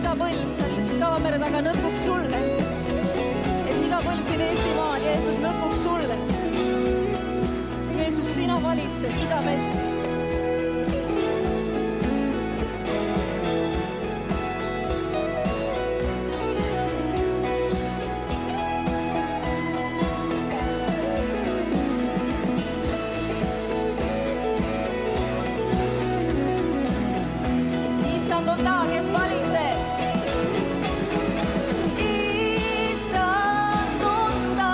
iga põlv seal kaamera taga nõtkuks sulle. Et iga põlv siin Eestimaal, Jeesus, nõtkuks sulle. Jeesus, sina valitsed igavesti. Issand on ta, kes valitseb. Issand on ta,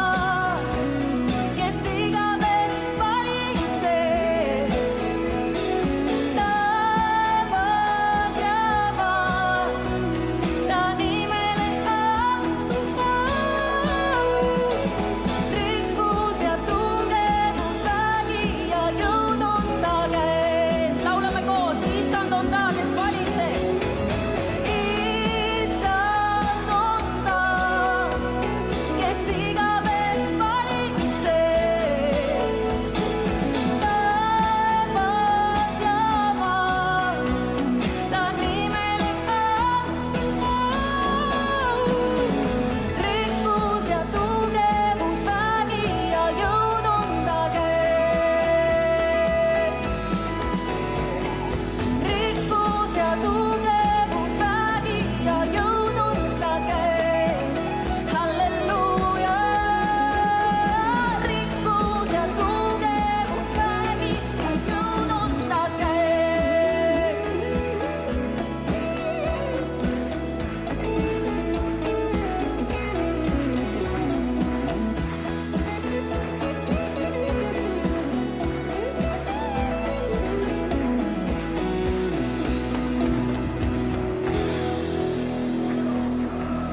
kes igavest valitseb. Taevas ja maa, ta nimele andsku au. Rikkus ja tugevus, vägi ja jõud on ta käes. Laulame koos, issand on ta, kes valitseb. Issand on ta, kes igavest valitseb. Taevas ja maa, ta nimele andsku au. Rikkus ja tugevus, vägi ja jõud on ta käes. Rikkus ja tugevus, vägi ja jõud on ta käes. Halleluuja! Rikkus ja tugevus, vägi ja jõud on ta käes.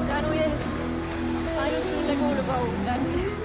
Tänu, Jeesus. Ainult sulle kuulub au. Tänu, Jeesus.